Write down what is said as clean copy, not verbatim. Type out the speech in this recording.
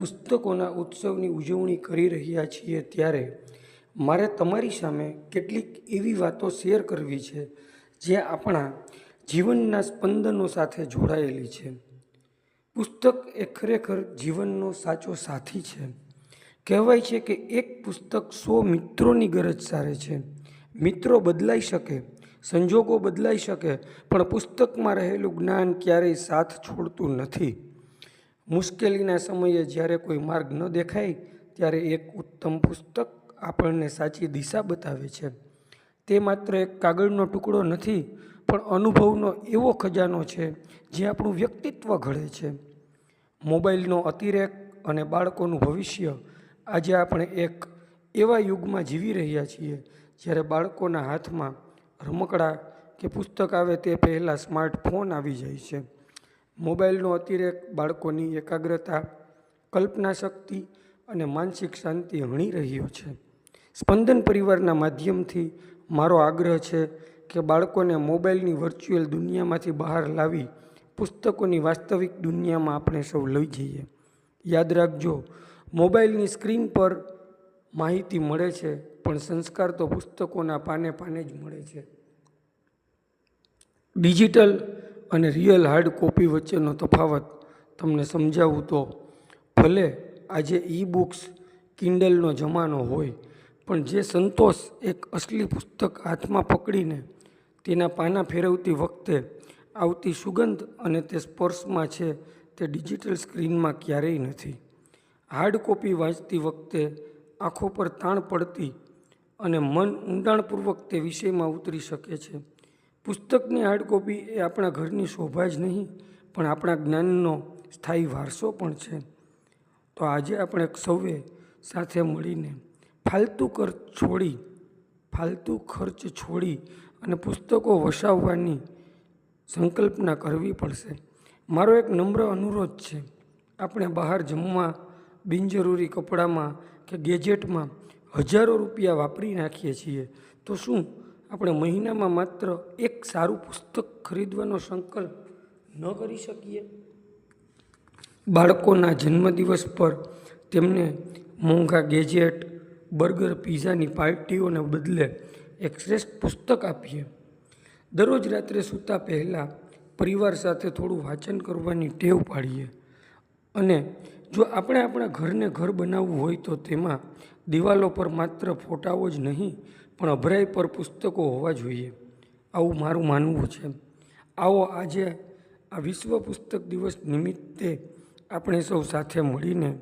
પુસ્તકોના ઉત્સવની ઉજવણી કરી રહ્યા છીએ ત્યારે મારે તમારી સામે કેટલીક એવી વાતો શેર કરવી છે જે આપણા જીવનના સ્પંદનો સાથે જોડાયેલી છે. પુસ્તક એ ખરેખર જીવનનો સાચો સાથી છે. કહેવાય છે કે એક પુસ્તક 100 મિત્રોની ગરજ સારે છે. મિત્રો બદલાઈ શકે, સંજોગો બદલાઈ શકે, પણ પુસ્તકમાં રહેલું જ્ઞાન ક્યારેય સાથ છોડતું નથી. મુશ્કેલીના સમયે જ્યારે કોઈ માર્ગ ન દેખાય ત્યારે એક ઉત્તમ પુસ્તક આપણને સાચી દિશા બતાવે છે. તે માત્ર એક કાગળનો ટુકડો નથી, પણ અનુભવનો એવો ખજાનો છે જે આપણું વ્યક્તિત્વ ઘડે છે. મોબાઈલનો અતિરેક અને બાળકોનું ભવિષ્ય. આજે આપણે એક એવા યુગમાં જીવી રહ્યા છીએ જ્યારે બાળકોના હાથમાં રમકડા કે પુસ્તક આવે તે પહેલાં સ્માર્ટફોન આવી જાય છે. મોબાઈલનો અતિરેક બાળકોની એકાગ્રતા, કલ્પના શક્તિ અને માનસિક શાંતિ હણી રહ્યો છે. સ્પંદન પરિવારના માધ્યમથી મારો આગ્રહ છે કે બાળકોને મોબાઈલની વર્ચ્યુઅલ દુનિયામાંથી બહાર લાવી પુસ્તકોની વાસ્તવિક દુનિયામાં આપણે સૌ લઈ જઈએ. યાદ રાખજો, મોબાઈલની સ્ક્રીન પર માહિતી મળે છે, પણ સંસ્કાર તો પુસ્તકોના પાને પાને જ મળે છે. ડિજિટલ અને રિયલ હાર્ડ કોપી વચ્ચેનો તફાવત તમને સમજાવું તો, ભલે આજે ઈ-બુક્સ, કિન્ડલનો જમાનો હોય, પણ જે સંતોષ એક અસલી પુસ્તક હાથમાં પકડીને તેના પાના ફેરવતી વખતે આવતી સુગંધ અને તે સ્પર્શમાં છે, તે ડિજિટલ સ્ક્રીનમાં ક્યારેય નથી. હાર્ડ કોપી વાંચતી વખતે આંખો પર તાણ પડતી અને મન ઊંડાણપૂર્વક તે વિષયમાં ઉતરી શકે છે. પુસ્તકની હાર્ડ કોપી એ આપણા ઘરની શોભા જ નહીં, પણ આપણા જ્ઞાનનો સ્થાયી વારસો પણ છે. તો આજે આપણે સૌએ સાથે મળીને ફાલતુ ખર્ચ છોડી અને પુસ્તકો વસાવવાની સંકલ્પના કરવી પડશે. મારો એક નમ્ર અનુરોધ છે, આપણે બહાર જમવા, બિનજરૂરી કપડામાં કે ગેજેટમાં હજારો રૂપિયા વાપરી નાખીએ છીએ, તો શું આપણે મહિનામાં માત્ર એક સારું પુસ્તક ખરીદવાનો સંકલ્પ ન કરી શકીએ? બાળકોના જન્મદિવસ પર તેમને મોંઘા ગેજેટ, બર્ગર, પિઝાની પાર્ટીઓને બદલે એક શ્રેષ્ઠ પુસ્તક આપીએ. દરરોજ રાત્રે સૂતા પહેલાં પરિવાર સાથે થોડું વાંચન કરવાની ટેવ પાડીએ. અને જો આપણે આપણા ઘરને ઘર બનાવવું હોય તો તેમાં દિવાલો પર માત્ર ફોટાઓ જ નહીં, પણ અભરાઈ પર પુસ્તકો હોવા જોઈએ. આવું મારું માનવું છે. આવો આજે આ વિશ્વ પુસ્તક દિવસ નિમિત્તે આપણે સૌ સાથે મળીને